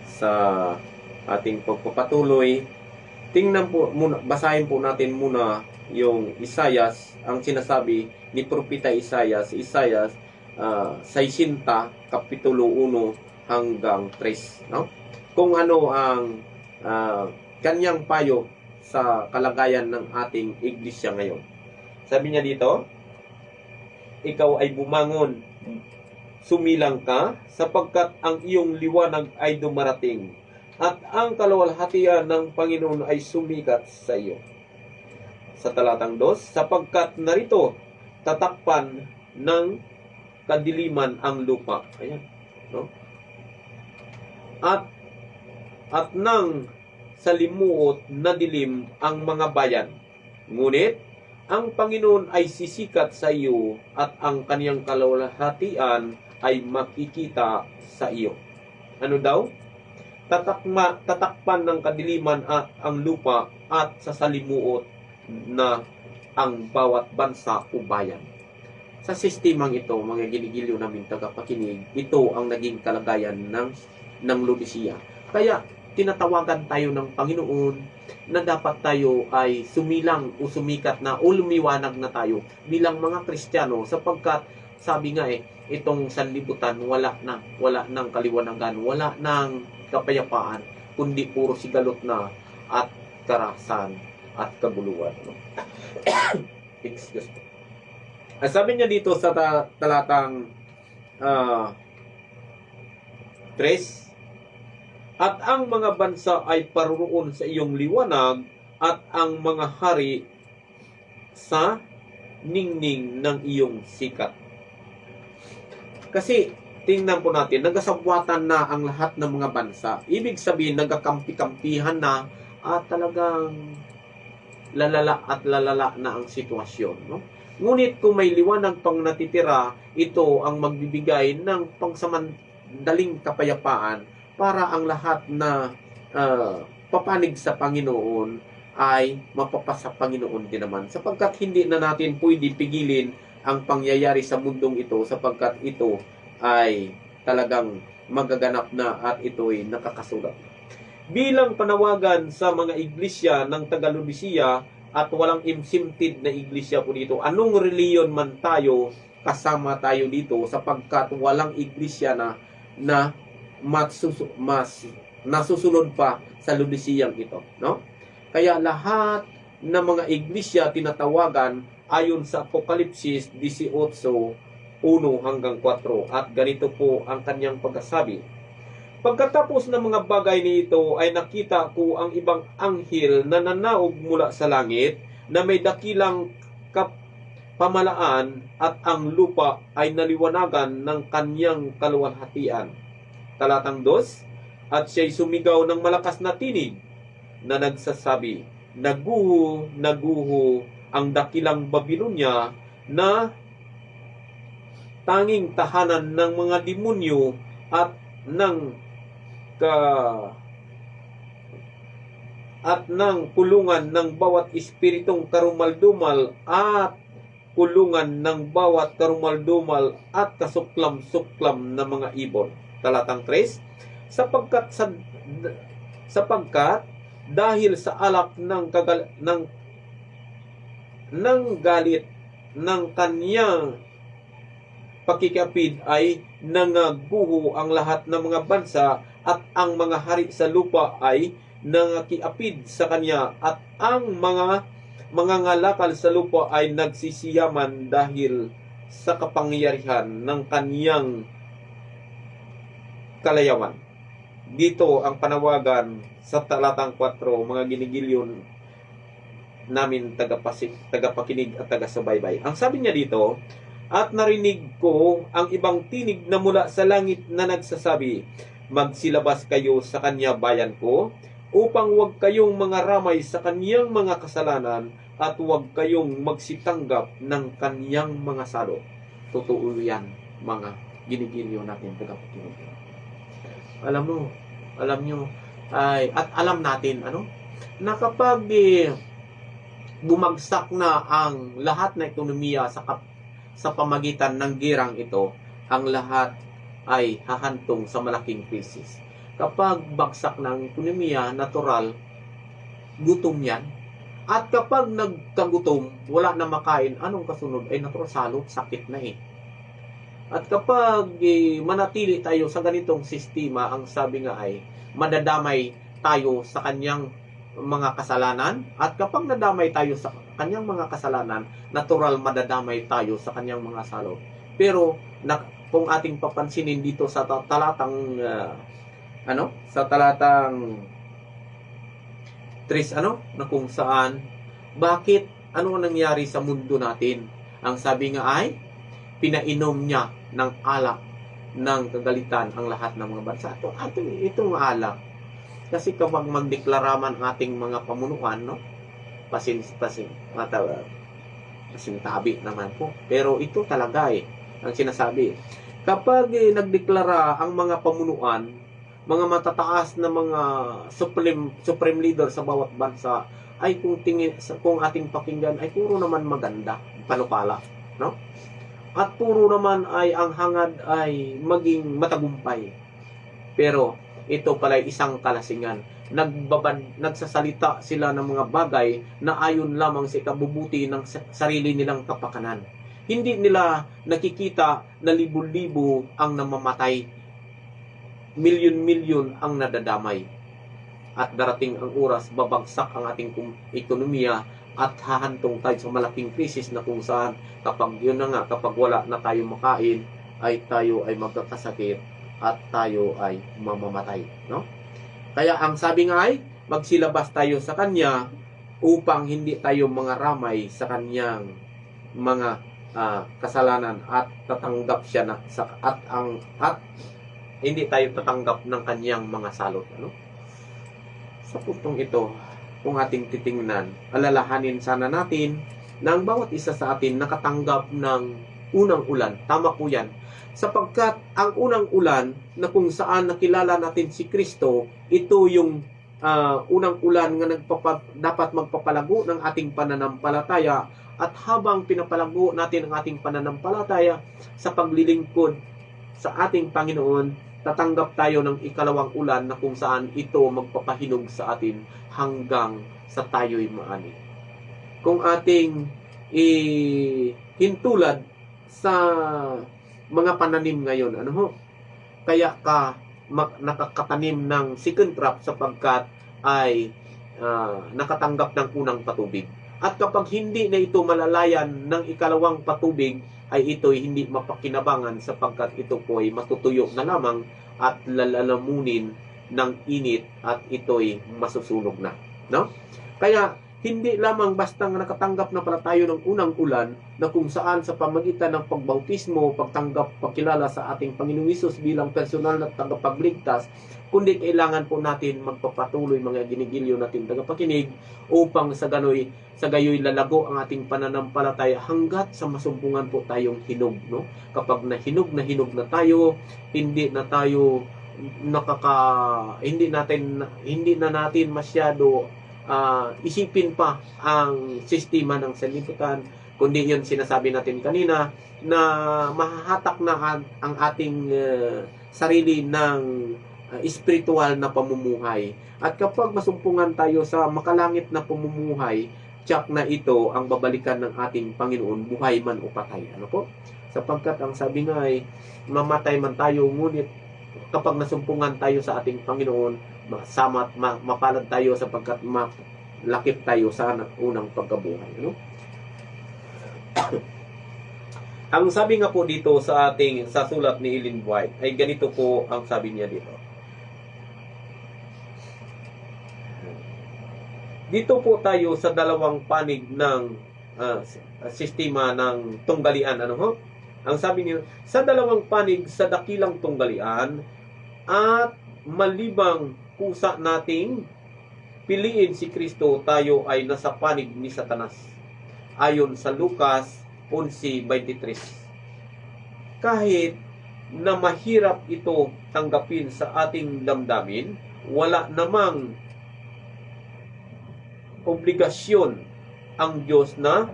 Speaker 4: Sa ating pagpapatuloy, tingnan po muna, basahin po natin muna yung Isayas, ang sinasabi ni Propeta Isayas, 60, Kapitulo 1 hanggang 3, no? Kung ano ang kanyang payo sa kalagayan ng ating iglesia ngayon. Sabi niya dito, ikaw ay bumangon, sumilang ka, sapagkat ang iyong liwanag ay dumarating, at ang kaluwalhatian ng Panginoon ay sumikat sa iyo. sa talatang 2, sapagkat narito tatakpan ng kadiliman ang lupa. Ayan, no? At nang salimuot na dilim ang mga bayan. Ngunit ang Panginoon ay sisikat sa iyo at ang kaniyang kalwalhatian ay makikita sa iyo. Ano daw? Tatakpan ng kadiliman at ang lupa at sasalimuot na ang bawat bansa o bayan. Sa sistemang ito, mga ginigiliw naming tagapakinig, ito ang naging kalagayan ng Laodicea. Kaya tinatawagan tayo ng Panginoon na dapat tayo ay sumilang o sumikat na o lumiwanag na tayo bilang mga Kristiyano, sapagkat sabi nga itong sanlibutan wala ng kaliwanagan, wala ng kapayapaan, kundi puro sigalot na at karahasan at kaguluhan. No? Excuse me. Sabi niya dito sa talatang 3, at ang mga bansa ay paroroon sa iyong liwanag at ang mga hari sa ningning ng iyong sikat. Kasi tingnan po natin, nagasabwatan na ang lahat ng mga bansa. Ibig sabihin, nagkakampi-kampihan na at talagang lalala na ang sitwasyon. No? Ngunit kung may liwanag pang natitira, ito ang magbibigay ng pangsamandaling kapayapaan para ang lahat na papanig sa Panginoon ay mapapasa Panginoon din naman. Sapagkat hindi na natin pwede pigilin ang pangyayari sa mundong ito, sapagkat ito ay talagang magaganap na at ito ay nakakasulat. Bilang panawagan sa mga iglesia ng Taga-Laodicea at walang imsimtid na iglesia po dito, anong reliyon man tayo, kasama tayo dito, sapagkat walang iglesia na nasusunod pa sa Laodiceang ito, no? Kaya lahat ng mga iglesia tinatawagan ayon sa Apokalipsis 18:1 hanggang 4, at ganito po ang kanyang pagkasabi. Pagkatapos ng mga bagay nito ay nakita ko ang ibang anghel na nanaog mula sa langit na may dakilang pamalaan, at ang lupa ay naliwanagan ng kanyang kaluwalhatian. Talatang 2, at siya'y sumigaw ng malakas na tinig na nagsasabi, naguho, naguho ang dakilang Babilonia na tanging tahanan ng mga demonyo at ng kulungan ng bawat espiritong karumaldumal at kulungan ng bawat karumaldumal at kasuklam-suklam na mga ibon. Talatang 3, sapagkat dahil sa alak ng galit ng kanyang pakikiapid ay nangaguho ang lahat ng mga bansa, at ang mga hari sa lupa ay nangakiapid sa kanya, at ang mga ngalakal sa lupa ay nagsisiyaman dahil sa kapangyarihan ng kanyang kalayawan. Dito ang panawagan sa talatang 4, mga ginigilyon namin tagapakinig at taga-subaybay. Ang sabi niya dito, at narinig ko ang ibang tinig na mula sa langit na nagsasabi, magsilabas kayo sa kanya, bayan ko, upang huwag kayong mga ramay sa kaniyang mga kasalanan at huwag kayong magsitanggap ng kaniyang mga salo. Totoo yan, mga ginigilyo natin tagapakinig. Alam nyo, at alam natin, na kapag bumagsak na ang lahat na ekonomiya sa pamagitan ng girang ito, ang lahat ay hahantong sa malaking krisis. Kapag bagsak ng ekonomiya, natural, gutom yan. At kapag nagkagutom, wala na makain, anong kasunod? Ay natural, salot, sakit na eh. At kapag manatili tayo sa ganitong sistema, ang sabi nga ay madadamay tayo sa kanyang mga kasalanan, at kapag nadamay tayo sa kanyang mga kasalanan, natural madadamay tayo sa kanyang mga salo. Pero kung ating papansinin dito sa talatang sa talatang 3, na kung saan bakit ano ang nangyari sa mundo natin? Ang sabi nga ay, pinainom niya ng alak ng kagalitan ang lahat ng mga bansa. Itong alak. Kasi kapag magdeklaraman ang ating mga pamunuan, no? Pasintabi naman po. Pero ito talaga ang sinasabi. Kapag nagdeklara ang mga pamunuan, mga matataas na mga supreme leader sa bawat bansa, ay kung ating pakinggan ay puro naman maganda, panupala, no? At puro naman ay ang hangad ay maging matagumpay. Pero ito pala ay isang kalasingan. Nagsasalita sila ng mga bagay na ayon lamang sa ikabubuti ng sarili nilang kapakanan. Hindi nila nakikita na libo-libo ang namamatay, milyon-milyon ang nadadamay. At darating ang oras, babagsak ang ating ekonomiya at hahantong tayo sa malaking krisis na kung saan kapag wala na tayo makain, ay tayo ay magkakasakit at tayo ay mamamatay, no? Kaya ang sabi nga ay, magsilabas tayo sa Kanya upang hindi tayo mangaramay sa Kanyang mga kasalanan at tatanggap siya at hindi tayo tatanggap ng Kanyang mga salot, ano? Sa puntong ito, kung ating titingnan, alalahanin sana natin na ang bawat isa sa atin nakatanggap ng unang ulan. Tama po yan. Sapagkat ang unang ulan na kung saan nakilala natin si Kristo, ito yung unang ulan na dapat magpapalago ng ating pananampalataya. At habang pinapalago natin ang ating pananampalataya sa paglilingkod sa ating Panginoon, tatanggap tayo ng ikalawang ulan na kung saan ito magpapahinog sa atin hanggang sa tayo'y maani. Kung ating hintulad sa mga pananim ngayon, ano ho? Kaya ka nakakatanim ng second crop sapagkat ay nakatanggap ng unang patubig. At kapag hindi na ito malalayan ng ikalawang patubig, ay ito'y hindi mapakinabangan sapagkat ito po ay matutuyo na lamang at lalalamunin ng init at ito'y masusunog na. No? Kaya hindi lamang basta nakatanggap na pala tayo ng unang ulan na kung saan sa pamagitan ng pagbautismo, pagtanggap, pagkilala sa ating Panginoong Hesus bilang personal na tagapagligtas, kundi kailangan po natin magpapatuloy mga ginigilyo natin tagapakinig upang sa gayoy lalago ang ating pananampalataya hanggat sa masumpungan po tayong hinog, no? Kapag nahinog na tayo, hindi na natin masyado isipin pa ang sistema ng sanlibutan, kundi yun sinasabi natin kanina na mahahatak na ang ating sarili ng espiritual na pamumuhay. At kapag masumpungan tayo sa makalangit na pamumuhay, tiyak na ito ang babalikan ng ating Panginoon, buhay man o patay. Ano po? Sapagkat ang sabi nga ay, mamatay man tayo, ngunit kapag nasumpungan tayo sa ating Panginoon, mapalad tayo sapagkat malakip tayo sa unang pagkabuhay. Ano? Ang sabi nga po dito sa sulat ni Ellen White ay ganito po ang sabi niya dito. Dito po tayo sa dalawang panig ng sistema ng tunggalian. Ano ho? Ang sabi niyo, sa dalawang panig sa dakilang tunggalian at malibang kusa nating piliin si Kristo, tayo ay nasa panig ni Satanas. Ayon sa Lucas 11:23. Kahit na mahirap ito tanggapin sa ating damdamin, wala namang obligasyon ang Diyos na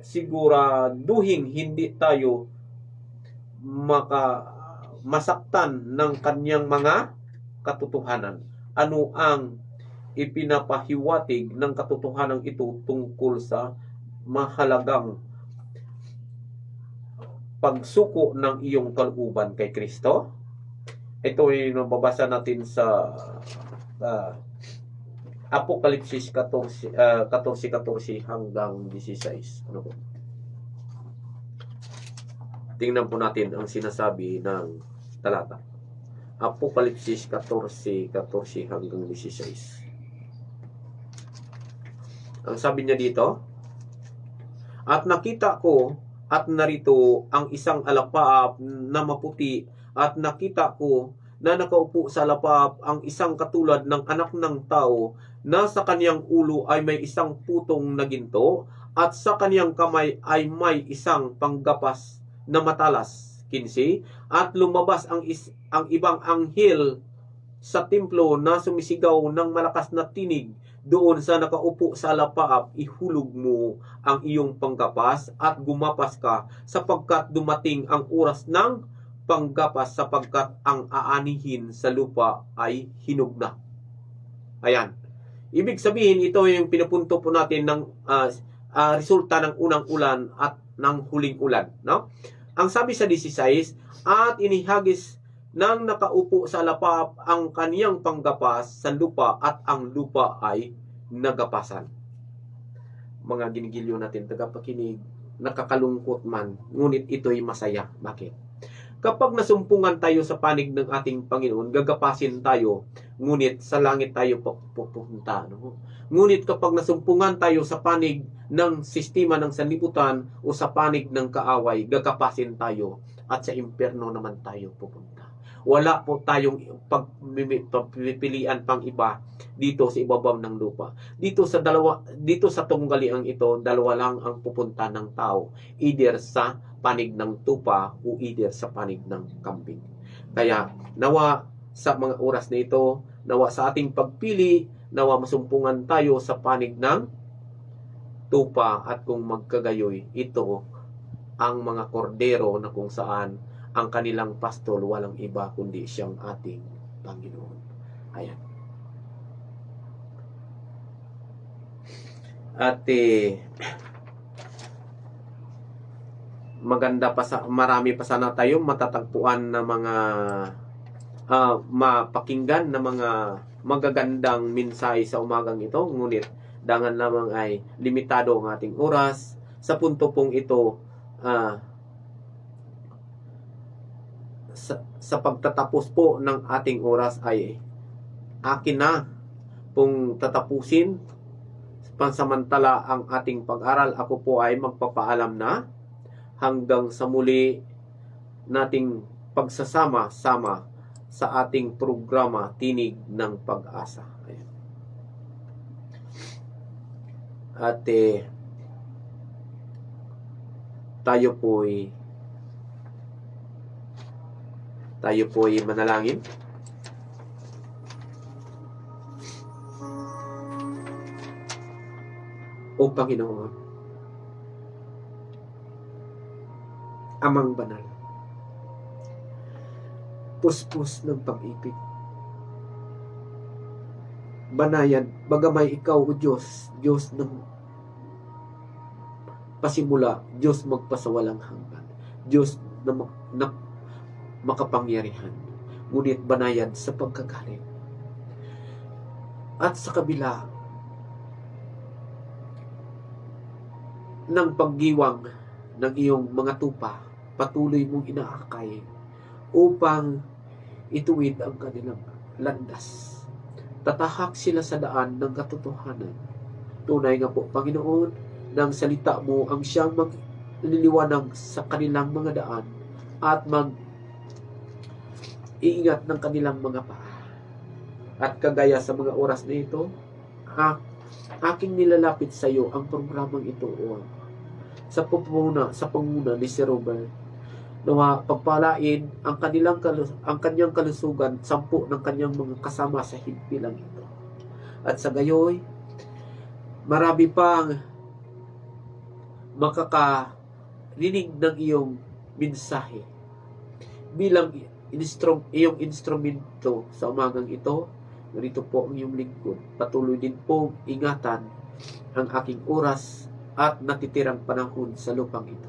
Speaker 4: siguraduhin hindi tayo masaktan ng kanyang mga katotohanan. Ano ang ipinapahiwatig ng katotohanan ito tungkol sa mahalagang pagsuko ng iyong kalooban kay Kristo? Ito ay nababasa natin sa Apokalipsis 14:14 hanggang 16. Ano po? Tingnan po natin ang sinasabi ng talata. Apokalipsis 14:14 hanggang 16. Ang sabi niya dito, at nakita ko at narito ang isang alapaap na maputi, at nakita ko na nakaupo sa alapaap ang isang katulad ng anak ng tao, na sa kaniyang ulo ay may isang putong na ginto, at sa kaniyang kamay ay may isang panggapas na matalas. 15. At lumabas ang ibang anghel sa templo na sumisigaw ng malakas na tinig doon sa nakaupo sa alapaap, ihulog mo ang iyong panggapas at gumapas ka, sapagkat dumating ang oras ng panggapas, sapagkat ang aanihin sa lupa ay hinog na. Ayan. Ibig sabihin, ito yung pinupunto po natin ng resulta ng unang ulan at ng huling ulan. No? Ang sabi sa 16, at inihagis ng nakaupo sa alapaap ang kaniyang panggapas sa lupa, at ang lupa ay nagapasan. Mga ginigilyo natin, tagapakinig, nakakalungkot man, ngunit ito'y masaya. Bakit? Kapag nasumpungan tayo sa panig ng ating Panginoon, gagapasin tayo, ngunit sa langit tayo pupunta. No? Ngunit kapag nasumpungan tayo sa panig ng sistema ng sanlibutan o sa panig ng kaaway, gagapasin tayo at sa impyerno naman tayo pupunta. Wala po tayong pagpipilian pang iba dito sa ibabaw ng lupa. Dito sa tunggaliang ito, dalawa lang ang pupunta ng tao, either sa panig ng tupa o either sa panig ng kambing. Kaya nawa sa mga oras na ito, nawa sa ating pagpili, nawa masumpungan tayo sa panig ng tupa, at kung magkagayoy, ito ang mga kordero na kung saan ang kanilang pastol walang iba kundi siyang ating Panginoon. Ayan. At maganda pa marami pa sana tayong matatagpuan na mga mapakinggan na mga magagandang mensahe sa umagang ito, ngunit dangan lamang ay limitado ang ating oras. Sa punto pong ito, sa pagtatapos po ng ating oras ay akin na pong tatapusin pansamantala ang ating pag-aral. Ako po ay magpapaalam na hanggang sa muli nating pagsasama-sama sa ating programa Tinig ng Pag-asa. Ayan. At tayo po'y manalangin. O Panginoon, Amang Banal, puspos ng pag-ibig, banayan, bagamay ikaw, O Diyos, Diyos ng pasimula, Diyos magpasawalang hanggan, Diyos na makapangyarihan, ngunit banayad sa pagkagalit. At sa kabila ng paggiwang ng iyong mga tupa, patuloy mong inaakay upang ituwid ang kanilang landas. Tatahak sila sa daan ng katotohanan. Tunay nga po, Panginoon, ng salita mo ang siyang magliliwanag sa kanilang mga daan at mag-iingat ng kanilang mga paa. At kagaya sa mga oras na ito, aking nilalapit sa iyo ang programang ito, O sa panguna ni Sir Robert, nawa pagpalain ang kanyang kalusugan, 10 ng kanyang mga kasama sa himpilang ito. At sa gayoy, marami pang makakarinig ng iyong mensahe bilang iyong instrumento sa umagang ito. Ganito po ang iyong lingkod. Patuloy din pong ingatan ang aking oras at natitirang panahon sa lupang ito.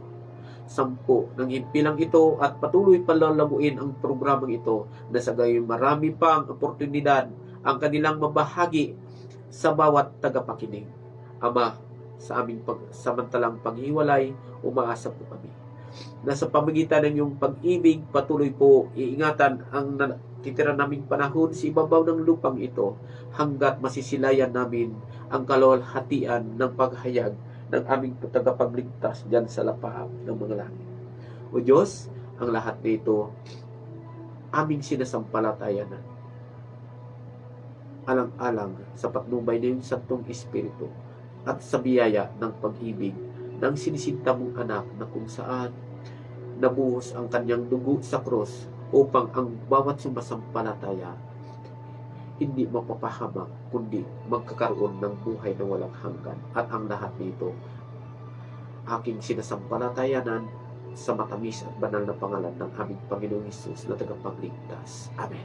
Speaker 4: 10 ng himpilang ito, at patuloy palalamuin ang programang ito na sa gayon marami pang oportunidad ang kanilang mabahagi sa bawat tagapakinig. Ama, sa aming samantalang paghiwalay, umaasa po kami na sa pamagitan ng iyong pag-ibig, patuloy po iingatan ang titira naming panahon sa ibabaw ng lupang ito hanggat masisilayan namin ang kaluwalhatian ng paghayag ng aming tagapagligtas diyan sa lapaab ng mga langit. O Diyos, ang lahat nito aming sinasampalatayanan alang-alang sa patnubay ng Santong Espiritu at sa biyaya ng pag-ibig ng sinisinta mong anak na kung saan nabuhos ang kanyang dugo sa krus upang ang bawat sumasampalataya hindi mapapahamak kundi magkakaroon ng buhay na walang hanggan. At ang lahat nito aking sinasampalatayanan sa matamis at banal na pangalan ng aming Panginoong Hesus na tagapagligtas. Amen.